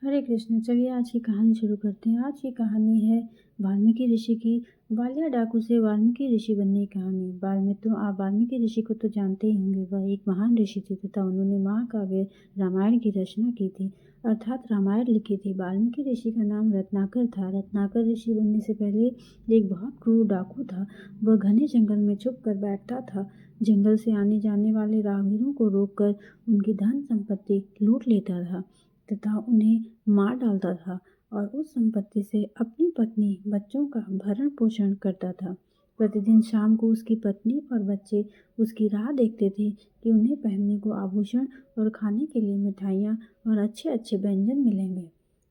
हरे कृष्ण। चलिए आज की कहानी शुरू करते हैं। आज की कहानी है वाल्मीकि ऋषि की। वालिया डाकू से वाल्मीकि ऋषि बनने की कहानी। आप वाल्मीकि ऋषि को तो जानते ही होंगे। वह एक महान ऋषि थे तथा उन्होंने महाकाव्य रामायण की रचना की थी, अर्थात रामायण लिखी थी। वाल्मीकि ऋषि का नाम रत्नाकर था। रत्नाकर ऋषि बनने से पहले एक बहुत क्रूर डाकू था। वह घने जंगल में छुप कर बैठता था। जंगल से आने जाने वाले राहगीरों को रोककर उनकी धन संपत्ति लूट लेता था तथा उन्हें मार डालता था और उस संपत्ति से अपनी पत्नी बच्चों का भरण पोषण करता था। प्रतिदिन शाम को उसकी पत्नी और बच्चे उसकी राह देखते थे कि उन्हें पहनने को आभूषण और खाने के लिए मिठाइयाँ और अच्छे अच्छे व्यंजन मिलेंगे।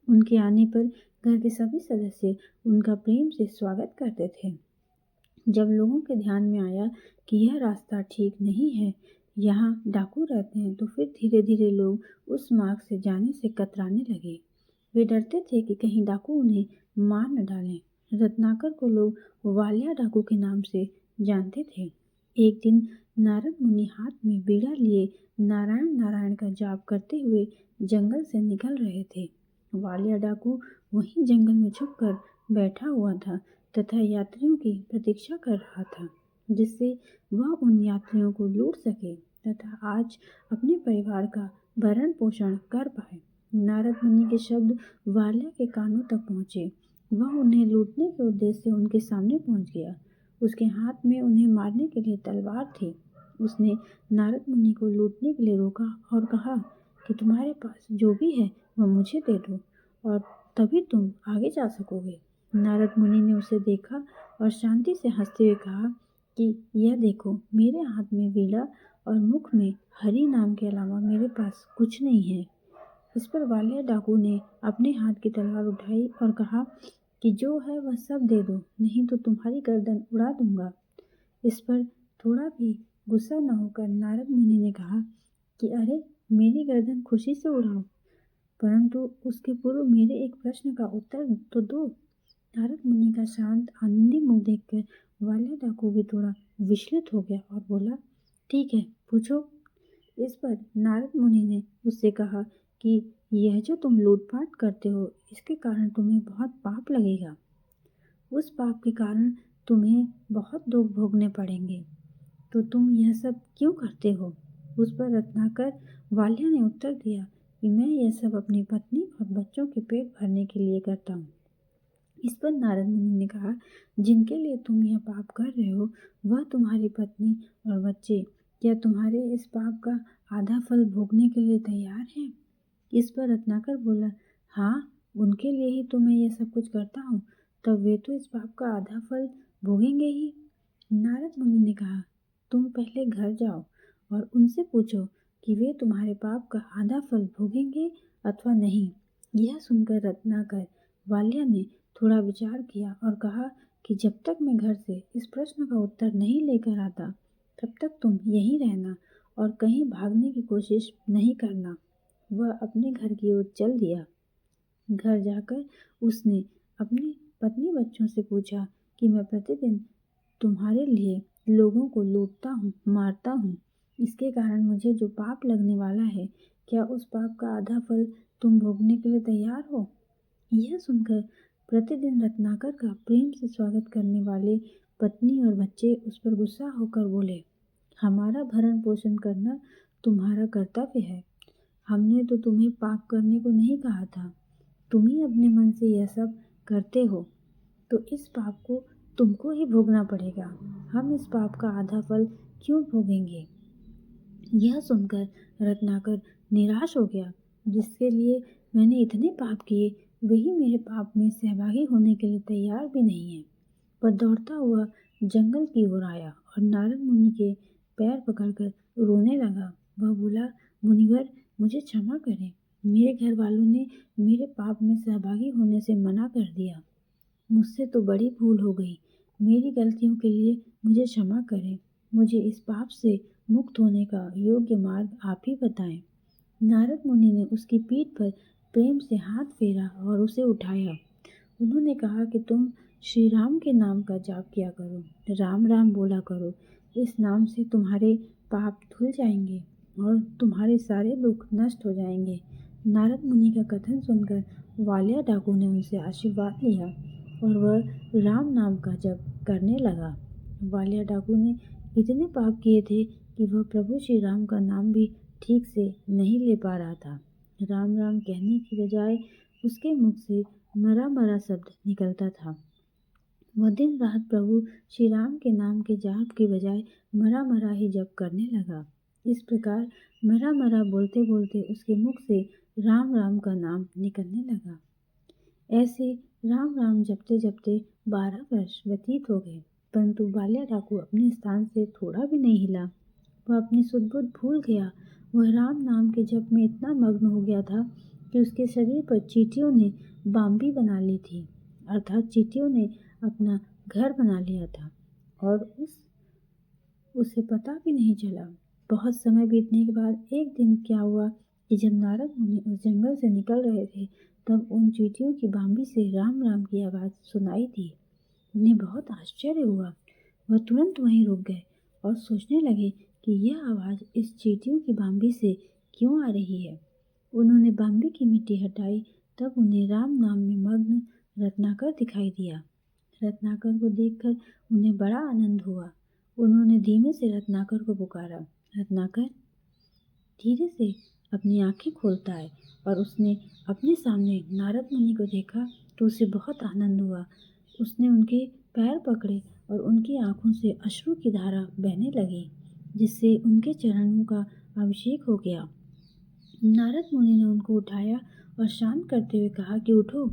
उनके आने पर घर के सभी सदस्य उनका प्रेम से स्वागत करते थे। जब लोगों के ध्यान में आया कि यह रास्ता ठीक नहीं है, यहाँ डाकू रहते हैं, तो फिर धीरे धीरे लोग उस मार्ग से जाने से कतराने लगे। वे डरते थे कि कहीं डाकू उन्हें मार न डालें। रत्नाकर को लोग वालिया डाकू के नाम से जानते थे। एक दिन नारद मुनि हाथ में बीड़ा लिए नारायण नारायण का जाप करते हुए जंगल से निकल रहे थे। वालिया डाकू वहीं जंगल में छुपकर बैठा हुआ था तथा यात्रियों की प्रतीक्षा कर रहा था, जिससे वह उन यात्रियों को लूट सके तथा आज अपने परिवार का भरण पोषण कर पाए। नारद मुनि के शब्द वालिया के कानों तक पहुँचे। वह उन्हें लूटने के उद्देश्य से उनके सामने पहुँच गया। उसके हाथ में उन्हें मारने के लिए तलवार थी। उसने नारद मुनि को लूटने के लिए रोका और कहा कि तुम्हारे पास जो भी है वह मुझे दे दो और तभी तुम आगे जा सकोगे। नारद मुनि ने उसे देखा और शांति से हंसते हुए कहा कि यह देखो, मेरे हाथ में वीणा और मुख में हरि नाम के अलावा मेरे पास कुछ नहीं है। इस पर वालिया डाकू ने अपने हाथ की तलवार उठाई और कहा कि जो है वह सब दे दो, नहीं तो तुम्हारी गर्दन उड़ा दूंगा। इस पर थोड़ा भी गुस्सा न होकर नारद मुनि ने कहा कि अरे, मेरी गर्दन खुशी से उड़ाओ, परंतु उसके पूर्व मेरे एक प्रश्न का उत्तर तो दो। नारद मुनि का शांत आनंदी मुख देखकर वालिया डाकू भी थोड़ा विचलित हो गया और बोला, ठीक है, पूछो। इस पर नारद मुनि ने उससे कहा कि यह जो तुम लूटपाट करते हो, इसके कारण तुम्हें बहुत पाप लगेगा। उस पाप के कारण तुम्हें बहुत दुख भोगने पड़ेंगे, तो तुम यह सब क्यों करते हो? उस पर रत्नाकर वालिया ने उत्तर दिया कि मैं यह सब अपनी पत्नी और बच्चों के पेट भरने के लिए करता हूँ। इस पर नारद मुनि ने कहा, जिनके लिए तुम यह पाप कर रहे हो वह तुम्हारी पत्नी और बच्चे क्या तुम्हारे इस पाप का आधा फल भोगने के लिए तैयार हैं? इस पर रत्नाकर बोला, हाँ, उनके लिए ही तो मैं यह सब कुछ करता हूँ, तब वे तो इस पाप का आधा फल भोगेंगे ही। नारद मुनि ने कहा, तुम पहले घर जाओ और उनसे पूछो कि वे तुम्हारे पाप का आधा फल भोगेंगे अथवा नहीं। यह सुनकर रत्नाकर वालिया ने थोड़ा विचार किया और कहा कि जब तक मैं घर से इस प्रश्न का उत्तर नहीं लेकर आता, तब तक तुम यहीं रहना और कहीं भागने की कोशिश नहीं करना। वह अपने घर की ओर चल दिया। घर जाकर उसने अपनी पत्नी बच्चों से पूछा कि मैं प्रतिदिन तुम्हारे लिए लोगों को लूटता हूँ, मारता हूँ, इसके कारण मुझे जो पाप लगने वाला है, क्या उस पाप का आधा फल तुम भोगने के लिए तैयार हो? यह सुनकर प्रतिदिन रत्नाकर का प्रेम से स्वागत करने वाले पत्नी और बच्चे उस पर गुस्सा होकर बोले, हमारा भरण पोषण करना तुम्हारा कर्तव्य है। हमने तो तुम्हें पाप करने को नहीं कहा था। तुम ही अपने मन से यह सब करते हो, तो इस पाप को तुमको ही भोगना पड़ेगा। हम इस पाप का आधा फल क्यों भोगेंगे? यह सुनकर रत्नाकर निराश हो गया। जिसके लिए मैंने इतने पाप किए, वही मेरे पाप में सहभागी होने के लिए तैयार भी नहीं है। वह दौड़ता हुआ जंगल की ओर आया और नारद मुनि के पैर पकड़कर रोने लगा। वह बोला, मुनिवर, मुझे क्षमा करें। मेरे घर वालों ने मेरे पाप में सहभागी होने से मना कर दिया। मुझसे तो बड़ी भूल हो गई। मेरी गलतियों के लिए मुझे क्षमा करें। मुझे इस पाप से मुक्त होने का योग्य मार्ग आप ही बताएं। नारद मुनि ने उसकी पीठ पर प्रेम से हाथ फेरा और उसे उठाया। उन्होंने कहा कि तुम श्री राम के नाम का जाप किया करो, राम राम बोला करो। इस नाम से तुम्हारे पाप धुल जाएंगे और तुम्हारे सारे दुख नष्ट हो जाएंगे। नारद मुनि का कथन सुनकर वालिया डाकू ने उनसे आशीर्वाद लिया और वह राम नाम का जप करने लगा। वालिया डाकू ने इतने पाप किए थे कि वह प्रभु श्री राम का नाम भी ठीक से नहीं ले पा रहा था। राम राम कहने की बजाय उसके मुख से मरा मरा शब्द निकलता था। वह दिन रात प्रभु श्री राम के नाम के जाप की बजाय मरा मरा ही जप करने लगा। इस प्रकार मरा मरा बोलते बोलते उसके मुख से राम राम का नाम निकलने लगा। ऐसे राम राम जपते जपते 12 वर्ष व्यतीत हो गए, परंतु बाल्या डाकू अपने स्थान से थोड़ा भी नहीं हिला। वह अपनी सुध-बुध भूल गया। वह राम नाम के जप में इतना मग्न हो गया था कि उसके शरीर पर चींटियों ने बाम्बी बना ली थी, अर्थात चींटियों ने अपना घर बना लिया था और उसे पता भी नहीं चला। बहुत समय बीतने के बाद एक दिन क्या हुआ कि जब नारद मुनि उस जंगल से निकल रहे थे, तब उन चींटियों की बाम्बी से राम राम की आवाज़ सुनाई दी। उन्हें बहुत आश्चर्य हुआ। वह तुरंत वहीं रुक गए और सोचने लगे कि यह आवाज़ इस चींटियों की बाम्बी से क्यों आ रही है। उन्होंने बाम्बी की मिट्टी हटाई, तब उन्हें राम नाम में मग्न रत्नाकर दिखाई दिया। रत्नाकर को देखकर उन्हें बड़ा आनंद हुआ। उन्होंने धीमे से रत्नाकर को पुकारा, रत्नाकर। धीरे से अपनी आंखें खोलता है और उसने अपने सामने नारद मुनि को देखा तो उसे बहुत आनंद हुआ। उसने उनके पैर पकड़े और उनकी आंखों से अश्रु की धारा बहने लगी, जिससे उनके चरणों का अभिषेक हो गया। नारद मुनि ने उनको उठाया और शांत करते हुए कहा कि उठो,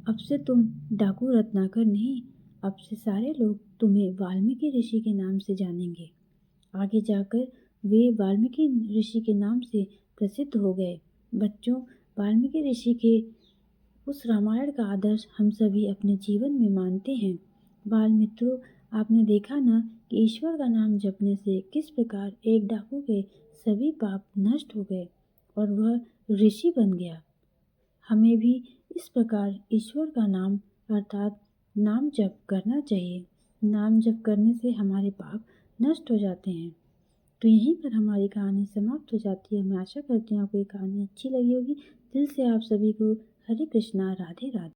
अब से तुम डाकू रत्नाकर नहीं, अब से सारे लोग तुम्हें वाल्मीकि ऋषि के नाम से जानेंगे। आगे जाकर वे वाल्मीकि ऋषि के नाम से प्रसिद्ध हो गए। बच्चों, वाल्मीकि ऋषि के उस रामायण का आदर्श हम सभी अपने जीवन में मानते हैं। बाल मित्रों, आपने देखा ना कि ईश्वर का नाम जपने से किस प्रकार एक डाकू के सभी पाप नष्ट हो गए और वह ऋषि बन गया। हमें भी इस प्रकार ईश्वर का नाम अर्थात नाम जप करना चाहिए। नाम जप करने से हमारे पाप नष्ट हो जाते हैं। तो यहीं पर हमारी कहानी समाप्त हो जाती है। मैं आशा करती हूँ आपको ये कहानी अच्छी लगी होगी। दिल से आप सभी को हरे कृष्णा, राधे राधे।